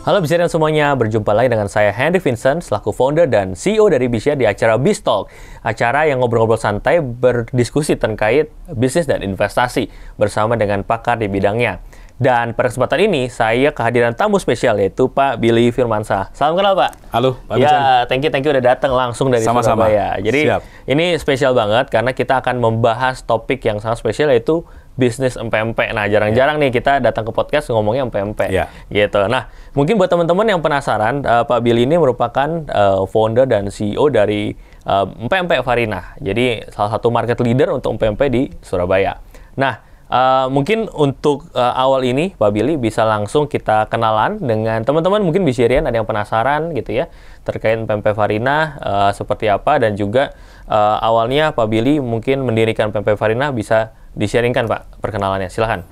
Halo Bisian semuanya, berjumpa lagi dengan saya Henry Vincent selaku founder dan CEO dari Bisia di acara BizTalk, acara yang ngobrol-ngobrol santai berdiskusi terkait bisnis dan investasi bersama dengan pakar di bidangnya. Dan pada kesempatan ini saya kehadiran tamu spesial yaitu Pak Billy Firmansyah. Salam kenal Pak. Halo Pak Vincent. Ya, thank you udah datang langsung dari Surabaya. Jadi Siap. Ini spesial banget karena kita akan membahas topik yang sangat spesial yaitu bisnis empempe. Nah, jarang-jarang nih kita datang ke podcast ngomongnya empempe. Gitu. Nah, mungkin buat teman-teman yang penasaran, Pak Billy ini merupakan founder dan CEO dari Empempe Farina. Jadi, salah satu market leader untuk empempe di Surabaya. Nah, mungkin untuk awal ini, Pak Billy bisa langsung kita kenalan dengan teman-teman mungkin Bisirian ada yang penasaran gitu ya terkait Empempe Farina seperti apa dan juga awalnya Pak Billy mungkin mendirikan Empempe Farina bisa di-sharingkan Pak perkenalannya, silahkan.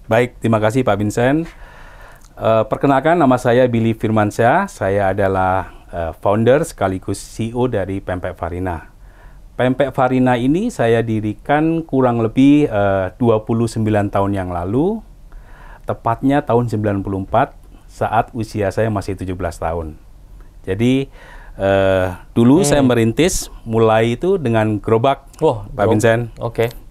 Baik, terima kasih Pak Vincent. Perkenalkan nama saya Billy Firmansyah, saya adalah founder sekaligus CEO dari Empempe Farina. Empempe Farina ini saya dirikan kurang lebih 29 tahun yang lalu, tepatnya tahun 94 saat usia saya masih 17 tahun. Jadi dulu saya merintis mulai itu dengan gerobak, Pak Vincent.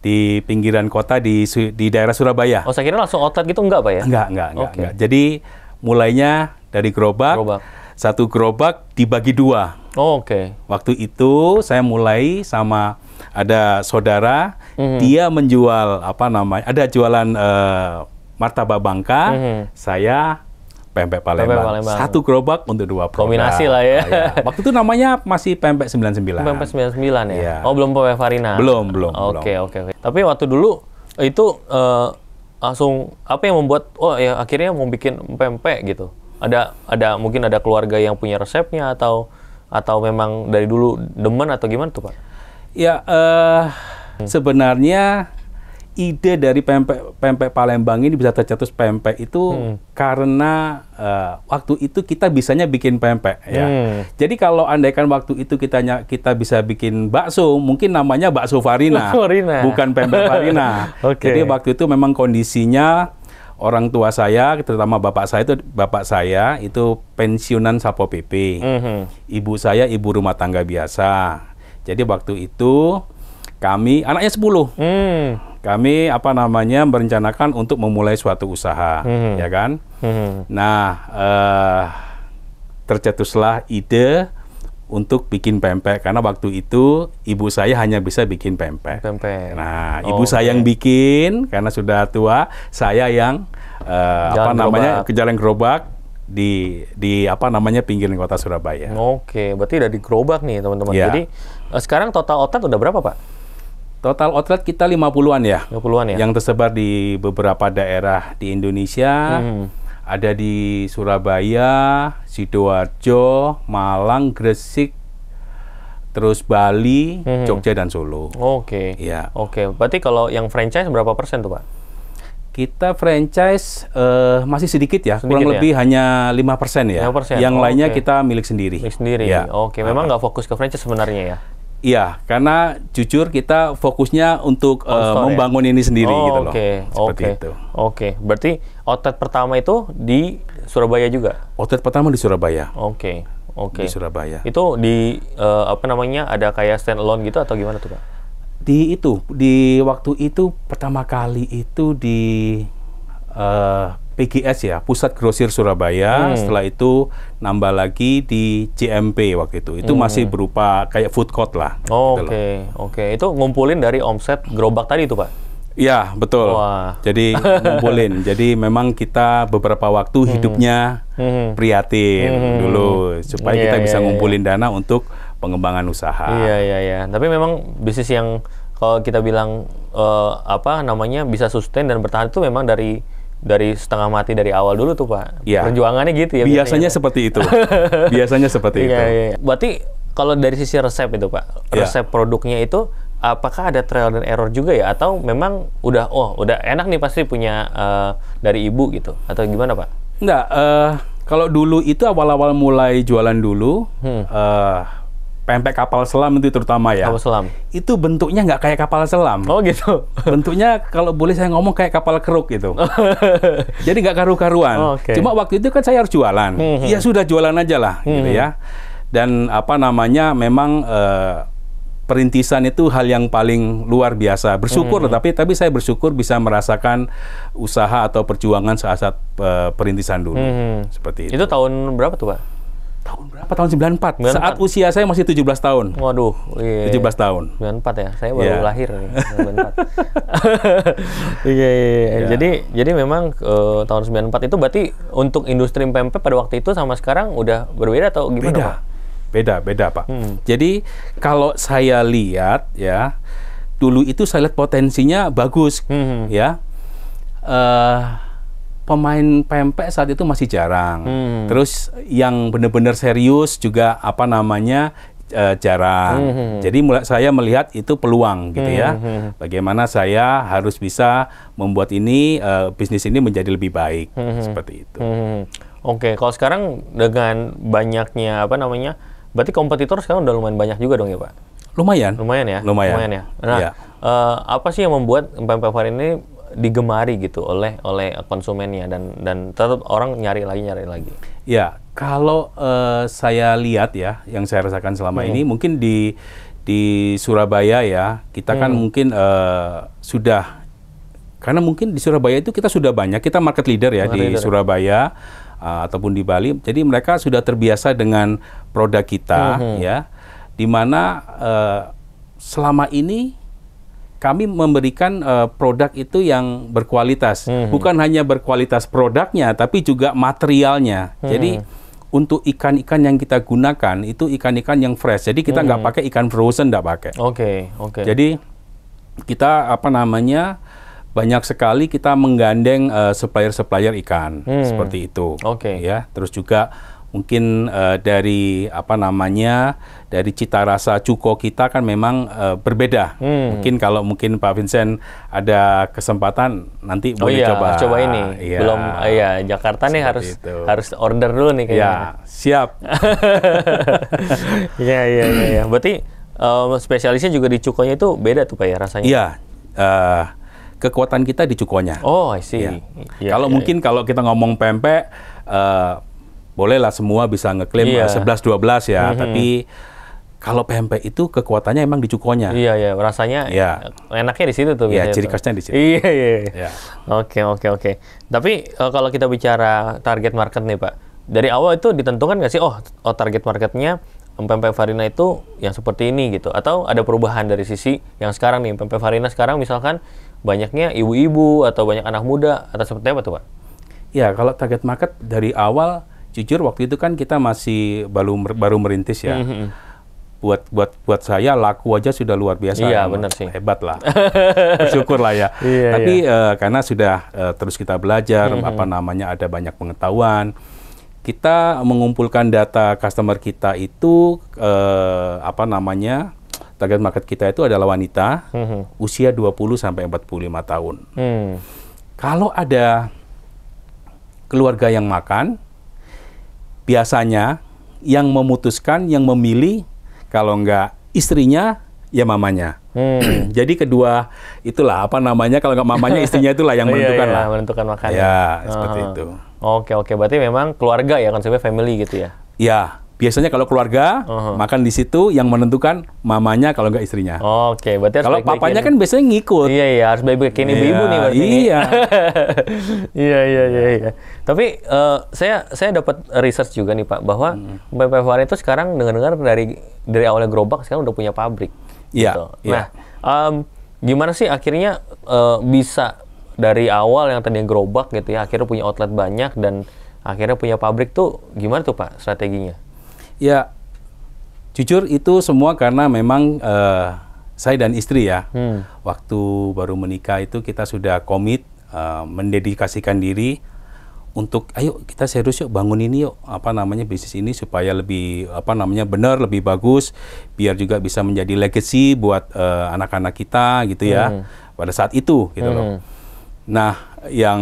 Di pinggiran kota di daerah Surabaya. Oh, saya kira langsung outlet gitu enggak Pak ya? Enggak. Jadi mulainya dari gerobak. Satu gerobak dibagi dua. Waktu itu saya mulai sama ada saudara, dia menjual ada jualan martabak Bangka, saya Pempek Palembang. Satu gerobak untuk dua produk. Kombinasi lah ya. Waktu itu namanya masih Pempek 99. Pempek 99 ya? Oh, belum Pempek Farina? Belum. Oke. Tapi waktu dulu itu langsung apa yang membuat akhirnya mau bikin pempek gitu? Mungkin ada keluarga yang punya resepnya atau memang dari dulu demen atau gimana tuh Pak? Ya, sebenarnya ide dari Pempek Palembang ini bisa tercetus pempek itu karena waktu itu kita bisanya bikin pempek ya. Jadi kalau andaikan waktu itu kita bisa bikin bakso, mungkin namanya bakso Farina, bukan Pempek Farina. Jadi waktu itu memang kondisinya orang tua saya, terutama bapak saya itu pensiunan Satpol PP. Ibu saya ibu rumah tangga biasa. Jadi waktu itu kami anaknya 10. Kami merencanakan untuk memulai suatu usaha, ya kan? Nah, tercetuslah ide untuk bikin pempek karena waktu itu ibu saya hanya bisa bikin pempek. Nah, ibu saya yang bikin karena sudah tua, saya yang jalan gerobak di pinggiran kota Surabaya. Berarti udah di gerobak nih teman-teman. Jadi sekarang total outlet udah berapa Pak? Total outlet kita 50-an ya. 50-an ya. Yang tersebar di beberapa daerah di Indonesia. Ada di Surabaya, Sidoarjo, Malang, Gresik, terus Bali, Jogja dan Solo. Berarti kalau yang franchise berapa persen tuh Pak? Kita franchise masih sedikit ya, kurang lebih hanya 5% ya. 5%. Yang lainnya kita milik sendiri. Ya. Memang nggak fokus ke franchise sebenarnya ya? Iya, karena jujur kita fokusnya untuk membangun ini sendiri gitu loh. Seperti itu. Berarti outlet pertama itu di Surabaya juga? Outlet pertama di Surabaya. Di Surabaya. Itu di ada kayak stand alone gitu atau gimana tuh Pak? Di waktu itu pertama kali itu di PGS ya, Pusat Grosir Surabaya. Setelah itu nambah lagi di JMP waktu itu. Itu masih berupa kayak food court lah. Itu ngumpulin dari omset gerobak tadi itu Pak? Iya, betul. Jadi ngumpulin. Jadi memang kita beberapa waktu hidupnya prihatin dulu supaya kita bisa ngumpulin dana untuk pengembangan usaha. Iya. Tapi memang bisnis yang kalau kita bilang bisa sustain dan bertahan itu memang dari setengah mati dari awal dulu tuh Pak. Perjuangannya gitu ya. Biasanya seperti itu. Biasanya seperti itu. Berarti kalau dari sisi resep itu Pak, resep produknya itu apakah ada trial dan error juga ya? Atau memang udah enak nih pasti punya dari ibu gitu? Atau gimana Pak? Enggak, kalau dulu itu awal-awal mulai jualan dulu, pempek kapal selam itu terutama ya. Kapal selam. Itu bentuknya nggak kayak kapal selam. Oh gitu. Bentuknya kalau boleh saya ngomong kayak kapal keruk gitu. Jadi nggak karu-karuan. Okay. Cuma waktu itu kan saya harus jualan. Ya sudah jualan aja lah gitu ya. Dan apa namanya memang perintisan itu hal yang paling luar biasa. Bersyukur tapi saya bersyukur bisa merasakan usaha atau perjuangan saat perintisan dulu. Seperti itu. Itu tahun berapa tuh, Pak? Tahun berapa? Tahun 94. Saat usia saya masih 17 tahun. Waduh, iya. 17 tahun. 94 ya. Saya baru lahir nih, 94. Iya. Jadi memang tahun 94 itu berarti untuk industri pempek pada waktu itu sama sekarang udah berbeda atau gimana, Pak? Beda, Pak. Jadi kalau saya lihat ya, dulu itu saya lihat potensinya bagus, ya. Pemain pempek saat itu masih jarang. Terus yang benar-benar serius juga apa namanya jarang. Jadi saya melihat itu peluang gitu ya. Bagaimana saya harus bisa membuat ini bisnis ini menjadi lebih baik seperti itu. Oke, kalau sekarang dengan banyaknya apa namanya, berarti kompetitor sekarang udah lumayan banyak juga dong ya, Pak? Lumayan ya. Nah, ya. Apa sih yang membuat pempek varian ini digemari gitu oleh konsumennya dan tetap orang nyari lagi? Ya, kalau saya lihat ya, yang saya rasakan selama ini mungkin di Surabaya ya, kita kan mungkin sudah, karena mungkin di Surabaya itu kita sudah banyak, kita market leader ya di Surabaya ataupun di Bali. Jadi mereka sudah terbiasa dengan produk kita ya, di mana selama ini kami memberikan produk itu yang berkualitas. Bukan hanya berkualitas produknya, tapi juga materialnya. Jadi untuk ikan-ikan yang kita gunakan itu ikan-ikan yang fresh. Jadi kita nggak pakai ikan frozen, nggak pakai. Oke. Jadi kita apa namanya banyak sekali kita menggandeng supplier-supplier ikan seperti itu. Ya, terus juga mungkin dari apa namanya dari cita rasa cuko kita kan memang berbeda. Mungkin kalau Pak Vincent ada kesempatan nanti boleh coba ini. Belum Jakarta nih harus order dulu nih kayaknya. Ya, siap. Iya. Berarti spesialisnya juga di cukonya itu beda tuh Pak ya rasanya. Iya. Kekuatan kita di cukonya. Oh, I see. Ya. Mungkin kalau kita ngomong pempek bolehlah semua bisa ngeklaim 11-12 ya, tapi kalau pempek itu kekuatannya emang di cukonya. Iya, rasanya enaknya di situ tuh. Iya, ciri khasnya di situ. Iya. Oke. Tapi kalau kita bicara target market nih Pak, dari awal itu ditentukan nggak sih, target marketnya pempek Farina itu yang seperti ini gitu, atau ada perubahan dari sisi yang sekarang nih, pempek Farina sekarang misalkan banyaknya ibu-ibu atau banyak anak muda, atau seperti apa tuh Pak? Ya, kalau target market dari awal, jujur waktu itu kan kita masih baru merintis ya. Buat saya laku aja sudah luar biasa. Iya, benar sih. Hebat lah. Bersyukur lah ya. Tapi karena sudah terus kita belajar, apa namanya ada banyak pengetahuan. Kita mengumpulkan data customer kita itu apa namanya target market kita itu adalah wanita usia 20 sampai 45 tahun. Kalau ada keluarga yang makan, biasanya yang memutuskan, yang memilih, kalau nggak istrinya, ya mamanya. Jadi kedua, itulah apa namanya, kalau nggak mamanya, istrinya itulah yang menentukan lah. Menentukan makan. Ya, seperti itu. Oke. Berarti memang keluarga ya, konsepnya family gitu ya? Ya, biasanya kalau keluarga, makan di situ, yang menentukan mamanya kalau nggak istrinya. Oke, berarti harus kalau papanya kan biasanya ngikut. Iya, harus baik-baikin ibu-ibu nih berarti. Iya. Iya. Tapi saya dapat research juga nih Pak, bahwa pempek Farina itu sekarang dengar-dengar dari awalnya gerobak sekarang udah punya pabrik. Iya. Gitu. Nah, gimana sih akhirnya bisa dari awal yang tadinya gerobak gitu ya, akhirnya punya outlet banyak dan akhirnya punya pabrik tuh gimana tuh Pak strateginya? Ya, jujur itu semua karena memang saya dan istri ya, waktu baru menikah itu kita sudah komit, mendedikasikan diri untuk ayo kita serius yuk bangun ini yuk, apa namanya bisnis ini supaya lebih apa namanya benar, lebih bagus, biar juga bisa menjadi legacy buat anak-anak kita gitu ya, pada saat itu gitu loh. Nah, yang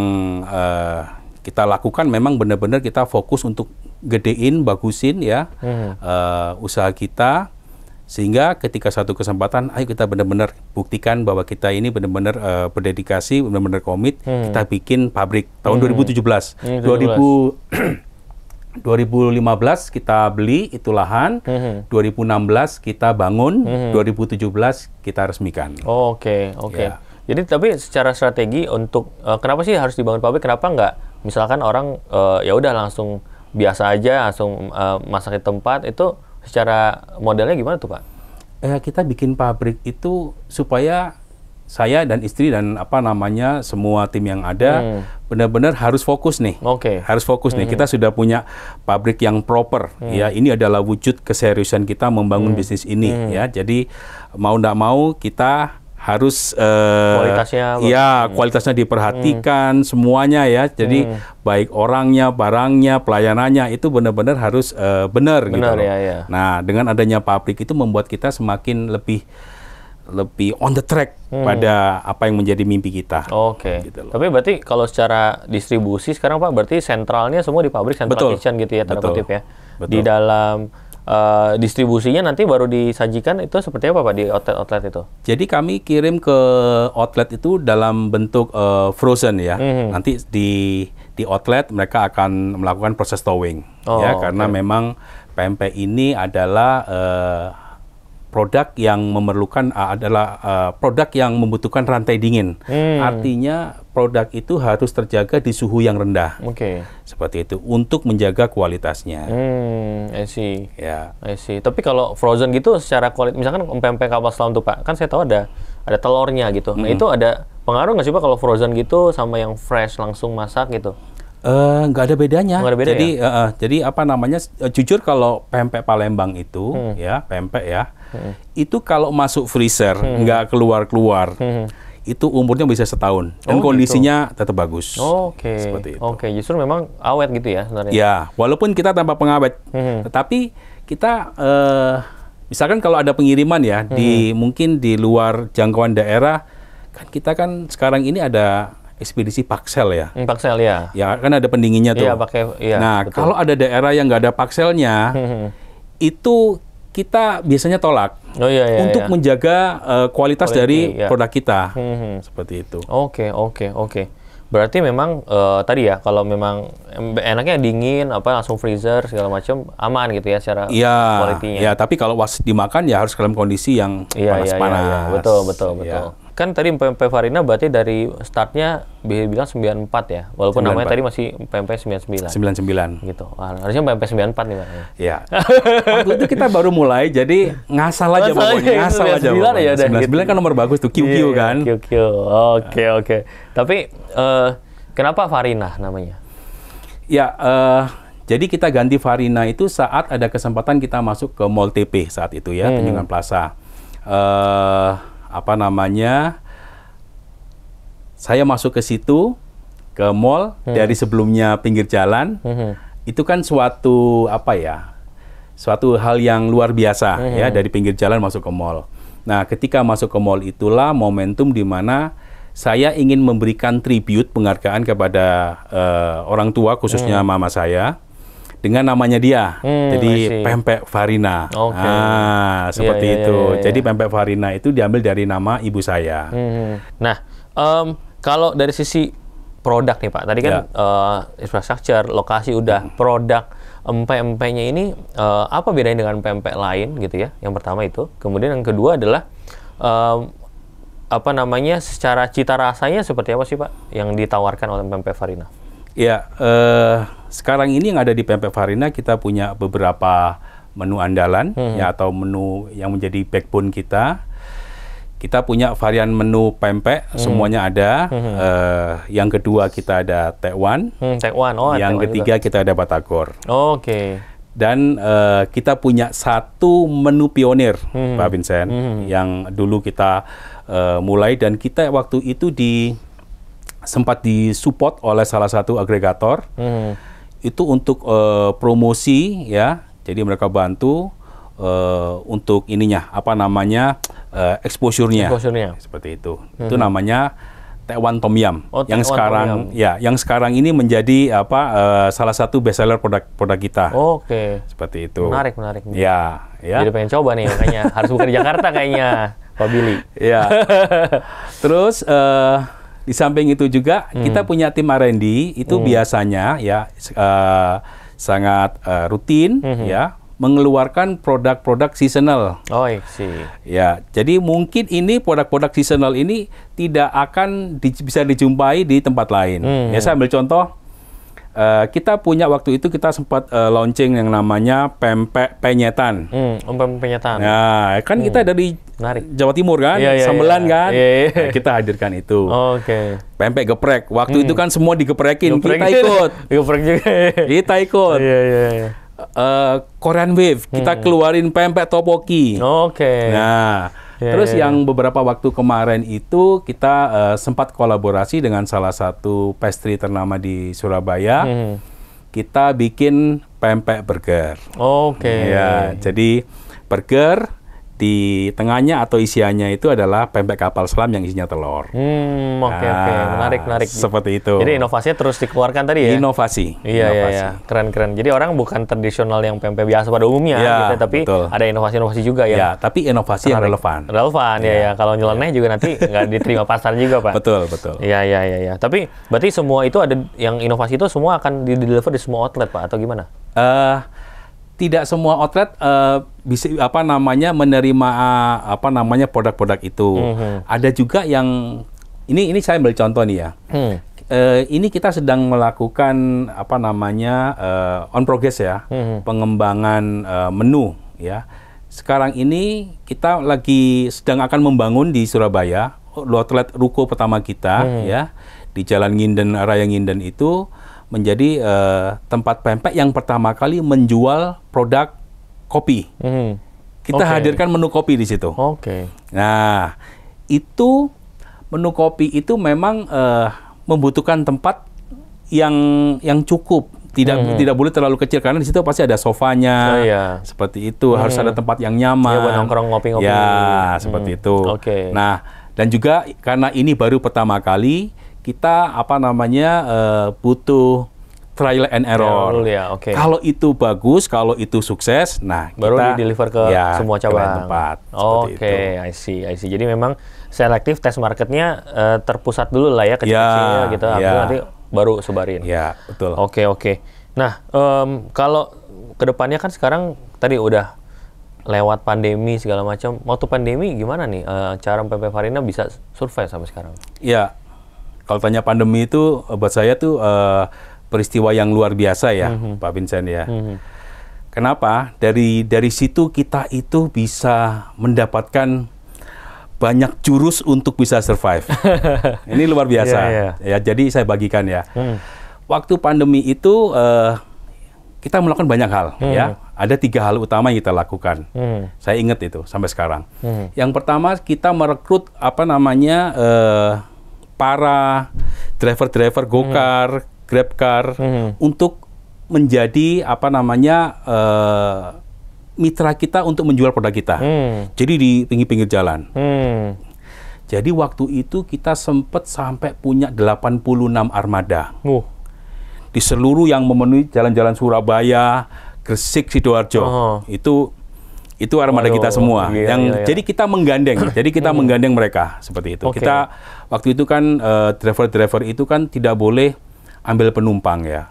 kita lakukan memang benar-benar kita fokus untuk gedein, bagusin ya usaha kita. Sehingga ketika satu kesempatan, ayo kita benar-benar buktikan bahwa kita ini benar-benar berdedikasi, benar-benar komit, kita bikin pabrik tahun 2017. 2015 kita beli itu lahan, 2016 kita bangun, 2017 kita resmikan. Oke. Ya. Jadi tapi secara strategi untuk kenapa sih harus dibangun pabrik? Kenapa nggak misalkan orang ya udah langsung biasa aja, langsung masak di tempat, itu secara modelnya gimana tuh Pak? Kita bikin pabrik itu supaya saya dan istri dan semua tim yang ada benar-benar harus fokus nih. Harus fokus nih. Kita sudah punya pabrik yang proper. Ya, ini adalah wujud keseriusan kita membangun bisnis ini. Ya, jadi mau nggak mau kita harus kualitasnya diperhatikan semuanya ya. Jadi baik orangnya, barangnya, pelayanannya itu benar-benar harus benar gitu. Ya. Nah, dengan adanya pabrik itu membuat kita semakin lebih on the track pada apa yang menjadi mimpi kita. Gitu. Tapi berarti kalau secara distribusi sekarang Pak, berarti sentralnya semua di pabrik, central kitchen gitu ya, tanda kutip ya. Di dalam distribusinya nanti baru disajikan itu seperti apa Pak di outlet itu? Jadi kami kirim ke outlet itu dalam bentuk frozen ya. Nanti di outlet mereka akan melakukan proses towing karena memang pempek ini adalah produk yang memerlukan produk yang membutuhkan rantai dingin. Artinya produk itu harus terjaga di suhu yang rendah. Seperti itu untuk menjaga kualitasnya. I see. Tapi kalau frozen gitu secara kualitas, misalkan pempek kapal selam tuh Pak, kan saya tahu ada telurnya gitu. Nah itu ada pengaruh nggak sih Pak kalau frozen gitu sama yang fresh langsung masak gitu? Nggak ada bedanya. Jadi jujur kalau pempek Palembang itu pempek itu kalau masuk freezer nggak keluar itu umurnya bisa setahun dan kondisinya tetap bagus. Seperti itu. Justru memang awet gitu ya sebenarnya. Ya, walaupun kita tanpa pengawet, tetapi kita misalkan kalau ada pengiriman ya mungkin di luar jangkauan daerah, kan kita kan sekarang ini ada ekspedisi Paxel ya. Paxel ya. Ya kan ada pendinginnya tuh. Nah, betul. Kalau ada daerah yang nggak ada Paxelnya, itu kita biasanya tolak untuk menjaga kualitas dari produk kita. Seperti itu. Oke. Berarti memang tadi ya, kalau memang enaknya dingin, langsung freezer segala macam aman gitu ya secara kualitinya. Ya, tapi kalau dimakan ya harus dalam kondisi yang panas-panas. Betul. Kan tadi pempek Farina berarti dari startnya bilang 94 ya, walaupun 94. Namanya tadi masih pempek 99. 99. Gitu. Harusnya pempek 94 nih Pak. Iya. Waktu itu kita baru mulai, jadi ngasal aja pokoknya. Ngasal aja. 99 kan nomor bagus tuh, QQ kan. QQ. Oke. Tapi kenapa Farina namanya? Ya, jadi kita ganti Farina itu saat ada kesempatan kita masuk ke Mall TP saat itu ya, Tunjungan Plaza. Saya masuk ke situ, ke mall dari sebelumnya pinggir jalan, itu kan suatu hal yang luar biasa ya, dari pinggir jalan masuk ke mall. Nah, ketika masuk ke mall itulah momentum di mana saya ingin memberikan tribute, penghargaan kepada orang tua, khususnya mama saya, dengan namanya dia. Jadi pempek Farina. Seperti itu. Jadi pempek Farina itu diambil dari nama ibu saya. Nah, kalau dari sisi produk nih Pak, tadi kan infrastruktur, lokasi udah, produk empek-empeknya ini apa bedanya dengan pempek lain gitu ya? Yang pertama itu. Kemudian yang kedua adalah secara cita rasanya seperti apa sih Pak yang ditawarkan oleh pempek Farina? Ya, sekarang ini yang ada di pempek Farina kita punya beberapa menu andalan atau menu yang menjadi backbone kita. Kita punya varian menu pempek, semuanya ada. Yang kedua kita ada tekwan. Yang ketiga juga. Kita ada batagor. Dan kita punya satu menu pionir, Pak Vincent, yang dulu kita mulai dan kita waktu itu sempat disupport oleh salah satu agregator itu untuk promosi ya, jadi mereka bantu untuk exposure-nya seperti itu. Itu namanya Taewan Tom Yum yang sekarang Tom Yum. yang sekarang ini menjadi salah satu bestseller produk kita. Oke. Seperti itu. Menarik. Ya. Jadi pengen coba nih, makanya harus buka di Jakarta kayaknya, Pak Billy. Ya. Terus di samping itu juga kita punya tim R&D itu biasanya ya sangat rutin ya mengeluarkan produk-produk seasonal. Oh, sih. Ya, jadi mungkin ini produk-produk seasonal ini tidak akan bisa dijumpai di tempat lain. Ya, saya ambil contoh, kita punya waktu itu kita sempat launching yang namanya pempek penyetan. Pempek penyetan. Nah, kan kita dari Jawa Timur kan, Sambelan kan. Nah, kita hadirkan itu. Oke. Pempek geprek. Waktu itu kan semua digeprekin, kita ikut. Geprek juga. Kita ikut. Iya. Korean Wave, kita keluarin pempek topoki. Oke. Nah, terus yang beberapa waktu kemarin itu kita sempat kolaborasi dengan salah satu pastry ternama di Surabaya. Kita bikin pempek burger. Oke. Ya, jadi burger di tengahnya atau isiannya itu adalah pempek kapal selam yang isinya telur. Oke. Menarik. Seperti itu. Jadi inovasinya terus dikeluarkan tadi ya? Inovasi. Iya. Keren. Jadi orang bukan tradisional yang pempek biasa pada umumnya, gitu, tapi betul. ada inovasi-inovasi juga ya. Ya, tapi inovasi yang relevan. Ya. Kalau nyeleneh juga nanti nggak diterima pasar juga, Pak. Betul. Iya. Tapi berarti semua itu ada yang inovasi itu semua akan di-deliver di semua outlet, Pak, atau gimana? Tidak semua outlet bisa menerima produk-produk itu. Ada juga yang ini saya ambil contoh nih ya. Ini kita sedang melakukan on progress ya, pengembangan menu ya. Sekarang ini kita lagi sedang akan membangun di Surabaya outlet ruko pertama kita ya, di Jalan Nginden, Raya Nginden itu menjadi tempat pempek yang pertama kali menjual produk kopi. Kita hadirkan menu kopi di situ. Nah, itu menu kopi itu memang membutuhkan tempat yang cukup. Tidak boleh terlalu kecil karena di situ pasti ada sofanya. Seperti itu, harus ada tempat yang nyaman. Buat nongkrong ngopi-ngopi. Ya, seperti itu. Nah, dan juga karena ini baru pertama kali kita butuh trial and error. Kalau itu bagus, kalau itu sukses, nah baru kita di-deliver ke semua cabang. I see. Jadi memang selektif tes marketnya terpusat dulu lah ya kecil-kecilnya gitu. Nanti baru sebarin. Ya, betul. Oke. Nah, kalau kedepannya kan sekarang tadi udah lewat pandemi segala macam. Waktu pandemi gimana nih cara pempek Farina bisa survive sampai sekarang? Ya. Kalau tanya pandemi itu buat saya tuh peristiwa yang luar biasa ya, Pak Vincent ya. Kenapa? Dari situ kita itu bisa mendapatkan banyak jurus untuk bisa survive. Ini luar biasa. Ya, jadi saya bagikan ya. Waktu pandemi itu kita melakukan banyak hal ya. Ada 3 hal utama yang kita lakukan. Saya ingat itu sampai sekarang. Yang pertama kita merekrut para driver Gokar, Grabcar untuk menjadi mitra kita untuk menjual produk kita. Jadi di pinggir-pinggir jalan. Jadi waktu itu kita sempat sampai punya 86 armada. Di seluruh yang memenuhi jalan-jalan Surabaya, Gresik, Sidoarjo. Itu armada kita semua. Jadi kita menggandeng. Jadi kita menggandeng mereka seperti itu. Kita waktu itu kan driver itu kan tidak boleh ambil penumpang ya.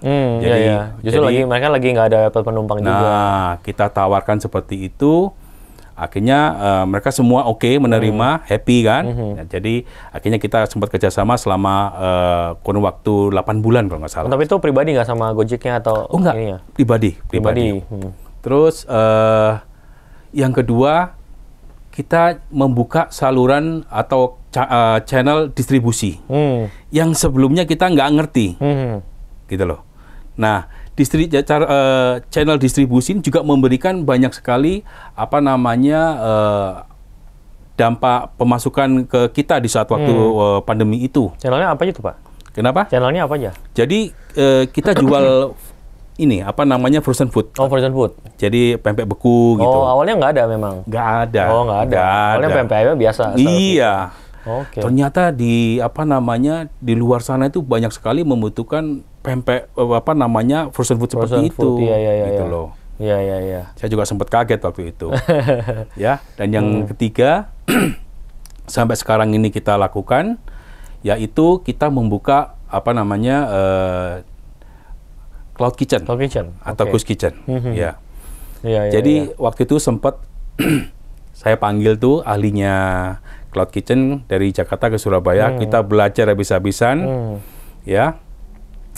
Justru mereka lagi nggak ada penumpang juga. Nah, kita tawarkan seperti itu. Akhirnya mereka semua menerima, happy kan. Jadi akhirnya kita sempat kerjasama selama kurun waktu 8 bulan kalau nggak salah. Tapi itu pribadi nggak sama Gojeknya atau enggak, pribadi. Terus yang kedua, kita membuka saluran atau channel distribusi yang sebelumnya kita nggak ngerti, gitu loh. Nah, channel distribusi ini juga memberikan banyak sekali dampak pemasukan ke kita di saat waktu pandemi itu. Channelnya apa aja tuh, Pak? Kenapa? Channelnya apa aja? Jadi kita jual frozen food. Frozen food. Jadi pempek beku gitu. Awalnya nggak ada memang? Nggak ada. Nggak ada. Awalnya pempek ayam biasa. Iya. Ternyata di di luar sana itu banyak sekali membutuhkan pempek frozen food seperti itu. Gitu loh. Iya. Saya juga sempat kaget waktu itu. Ya, dan yang ketiga sampai sekarang ini kita lakukan yaitu kita membuka cloud kitchen atau ghost kitchen. Ya. Jadi waktu itu sempat saya panggil tuh ahlinya cloud kitchen dari Jakarta ke Surabaya. Kita belajar habis-habisan. Ya.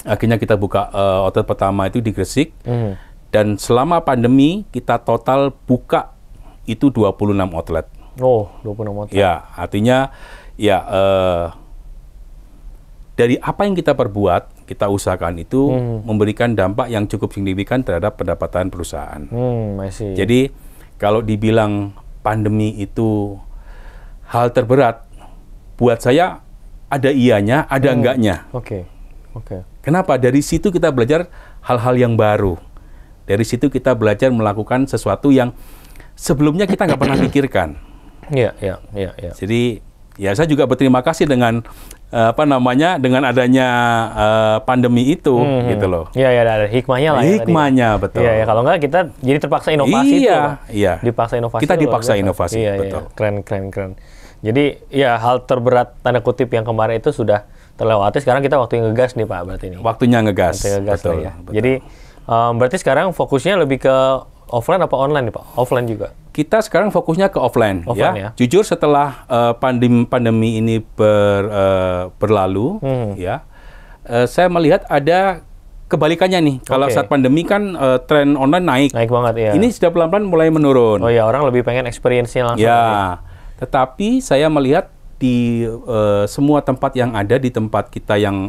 Akhirnya kita buka outlet pertama itu di Gresik. Dan selama pandemi kita total buka itu 26 outlet. Oh, 26 outlet. Ya, artinya dari apa yang kita perbuat, kita usahakan itu memberikan dampak yang cukup signifikan terhadap pendapatan perusahaan. Jadi kalau dibilang pandemi itu hal terberat, buat saya ada iyanya, ada enggaknya. Kenapa? Dari situ kita belajar hal-hal yang baru. Dari situ kita belajar melakukan sesuatu yang sebelumnya kita nggak pernah pikirkan. Iya. Jadi ya saya juga berterima kasih dengan dengan adanya pandemi itu, gitu loh. Iya, ada hikmahnya lah. Hikmahnya, betul. Iya, kalau nggak kita jadi terpaksa inovasi itu. Iya. Dipaksa inovasi. Kita dipaksa inovasi, betul. Keren. Jadi ya hal terberat tanda kutip yang kemarin itu sudah terlewati. Sekarang kita waktu ngegas nih Pak, berarti ini. Waktunya ngegas. Betul. Jadi berarti sekarang fokusnya lebih ke offline apa online nih Pak? Offline juga? Kita sekarang fokusnya ke offline ya. Jujur setelah pandemi ini berlalu, ya, saya melihat ada kebalikannya nih. Kalau saat pandemi kan tren online naik. Naik banget ya. Ini sudah pelan-pelan mulai menurun. Oh ya, orang lebih pengen experience-nya langsung. Ya, tetapi saya melihat di semua tempat yang ada di tempat kita yang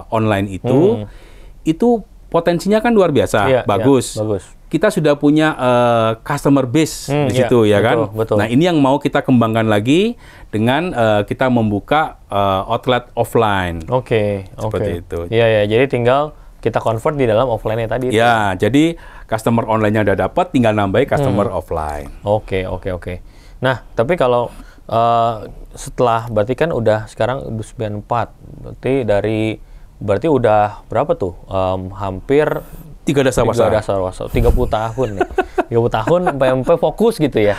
online itu potensinya kan luar biasa, bagus. Kita sudah punya customer base di situ, ya kan? Betul. Nah, ini yang mau kita kembangkan lagi dengan kita membuka outlet offline. Seperti itu. Iya. Jadi tinggal kita convert di dalam offline-nya tadi. Ya, jadi customer online-nya udah dapat, tinggal nambahin customer offline. Oke. Nah, tapi kalau setelah berarti kan udah sekarang 94, berarti udah berapa tuh? Hampir 3 dasar wasa. 30 tahun nih. 30 tahun PMP fokus gitu ya.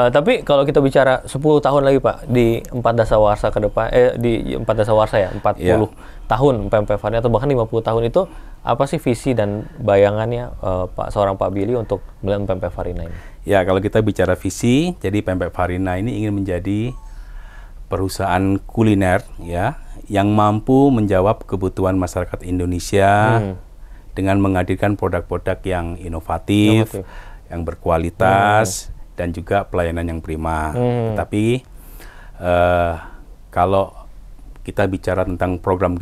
Tapi kalau kita bicara 10 tahun lagi Pak di 4 dasawarsa ke depan di 4 dasawarsa ya, 40 tahun PMP Farina atau bahkan 50 tahun itu apa sih visi dan bayangannya seorang Pak Billy untuk melihat PMP Farina ini? Ya, kalau kita bicara visi, jadi PMP Farina ini ingin menjadi perusahaan kuliner ya yang mampu menjawab kebutuhan masyarakat Indonesia dengan menghadirkan produk-produk yang inovatif, yang berkualitas, dan juga pelayanan yang prima. Tapi kalau kita bicara tentang program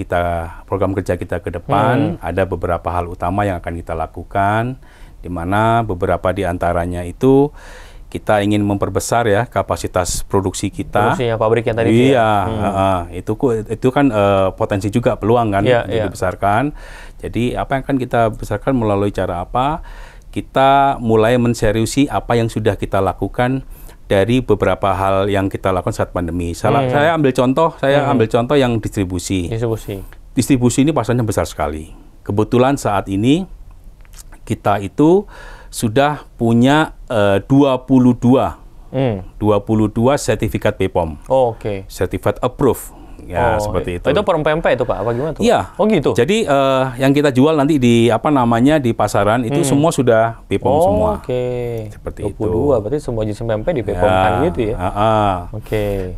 kerja kita ke depan, ada beberapa hal utama yang akan kita lakukan, di mana beberapa di antaranya itu kita ingin memperbesar ya kapasitas produksi kita. Produksinya pabrik yang tadi. Itu kan potensi juga peluang kan dibesarkan. Jadi apa yang akan kita besarkan melalui cara apa? Kita mulai menseriusi apa yang sudah kita lakukan dari beberapa hal yang kita lakukan saat pandemi. Saya ambil contoh yang distribusi. Distribusi ini pasarnya besar sekali. Kebetulan saat ini kita itu sudah punya 22 sertifikat BPOM. Sertifikat approve. Ya, seperti itu. Itu per PMP itu Pak, apa gimana tuh? Iya. Oh gitu. Jadi yang kita jual nanti di di pasaran itu semua sudah BPOM semua. Seperti 22, itu. Berarti semua jenis PMP di BPOM kan gitu ya.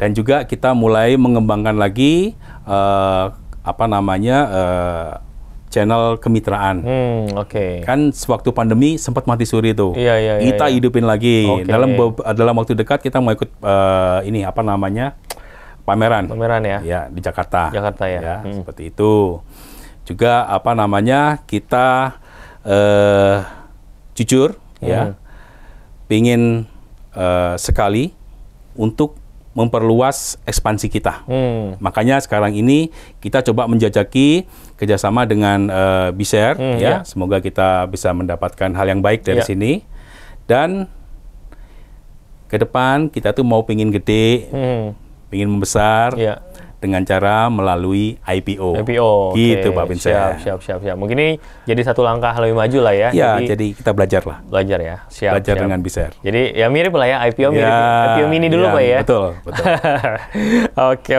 Dan juga kita mulai mengembangkan lagi channel kemitraan. Kan sewaktu pandemi sempat mati suri itu. Kita hidupin lagi. Dalam waktu dekat kita mau ikut pameran ya. Ya, di Jakarta. Ya, seperti itu. Juga kita jujur ya. Pingin sekali untuk memperluas ekspansi kita. Makanya sekarang ini kita coba menjajaki kerjasama dengan Biser ya. Semoga kita bisa mendapatkan hal yang baik dari sini. Dan ke depan kita tuh mau pingin gede ingin membesar dengan cara melalui IPO. Gitu, Pak Vincent. Siap. Mungkin ini jadi satu langkah lebih maju lah ya. Ya, jadi kita belajar lah. Belajar ya. Belajar dengan BISHARE. Jadi ya mirip lah ya, IPO mirip IPO mini dulu Pak ya. Betul.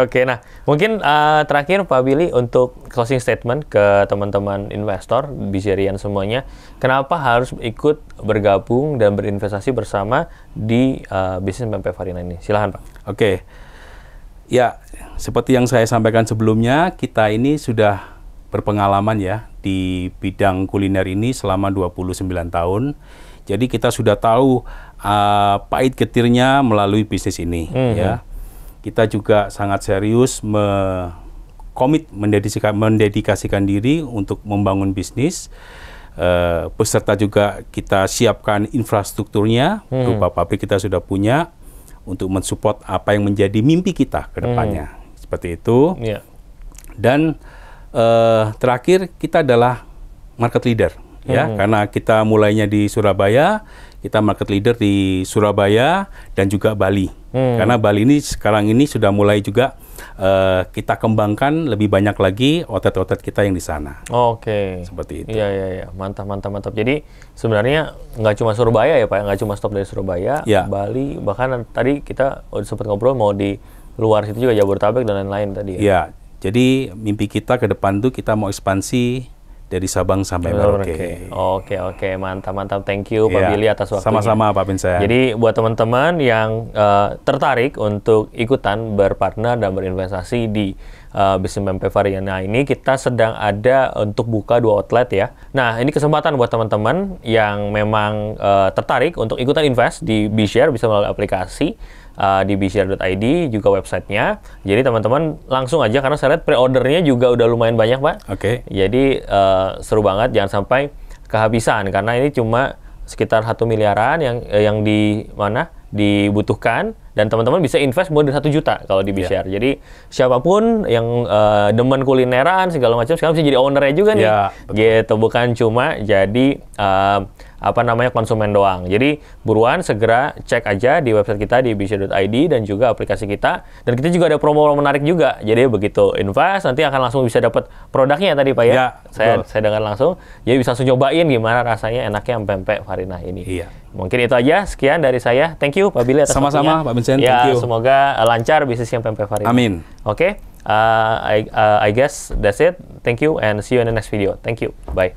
Oke. Nah, mungkin terakhir Pak Billy untuk closing statement ke teman-teman investor BISHAREian semuanya, kenapa harus ikut bergabung dan berinvestasi bersama di bisnis PMP Farina ini? Silahkan Pak. Oke. Ya, seperti yang saya sampaikan sebelumnya, kita ini sudah berpengalaman ya di bidang kuliner ini selama 29 tahun. Jadi kita sudah tahu pahit getirnya melalui bisnis ini ya. Kita juga sangat serius mendedikasikan diri untuk membangun bisnis. Beserta juga kita siapkan infrastrukturnya, berupa pabrik kita sudah punya, untuk mensupport apa yang menjadi mimpi kita ke depannya. Seperti itu. Dan terakhir, kita adalah market leader. Ya, karena kita mulainya di Surabaya, kita market leader di Surabaya dan juga Bali. Karena Bali ini sekarang ini sudah mulai juga kita kembangkan lebih banyak lagi outlet-outlet kita yang di sana. Seperti itu. Iya. Mantap. Jadi sebenarnya nggak cuma Surabaya ya Pak, nggak cuma stop dari Surabaya, Bali, bahkan tadi kita sempat ngobrol mau di luar situ juga, Jabodetabek dan lain-lain tadi ya. Iya, jadi mimpi kita ke depan tuh kita mau ekspansi dari Sabang sampai Merauke. Oke, mantap. Thank you Pak Billy atas waktunya. Sama-sama Pak Vincent. Jadi buat teman-teman yang tertarik untuk ikutan berpartner dan berinvestasi di bisnis PMP Farina ini, kita sedang ada untuk buka 2 outlet ya. Nah, ini kesempatan buat teman-teman yang memang tertarik untuk ikutan invest di BISHARE, bisa melalui aplikasi di bishare.id, juga websitenya. Jadi teman-teman langsung aja, karena saya lihat pre-ordernya juga udah lumayan banyak Pak. Jadi seru banget, jangan sampai kehabisan, karena ini cuma sekitar 1 miliaran yang dibutuhkan, dan teman-teman bisa invest mulai dari 1 juta kalau di BISHARE. Jadi siapapun yang demen kulineran segala macam sekarang bisa jadi ownernya juga nih. Gitu, bukan cuma jadi konsumen doang. Jadi buruan segera cek aja di website kita di bishare.id dan juga aplikasi kita. Dan kita juga ada promo menarik juga. Jadi begitu invest nanti akan langsung bisa dapat produknya tadi Pak ya. Saya dengar langsung. Jadi bisa langsung cobain gimana rasanya enaknya PMP Farina ini. Mungkin itu aja, sekian dari saya. Thank you Pak Billy atas waktunya. Sama-sama Pak Vincent. Ya, semoga lancar bisnisnya PMP Farina. Amin. Oke. I guess that's it. Thank you and see you in the next video. Thank you. Bye.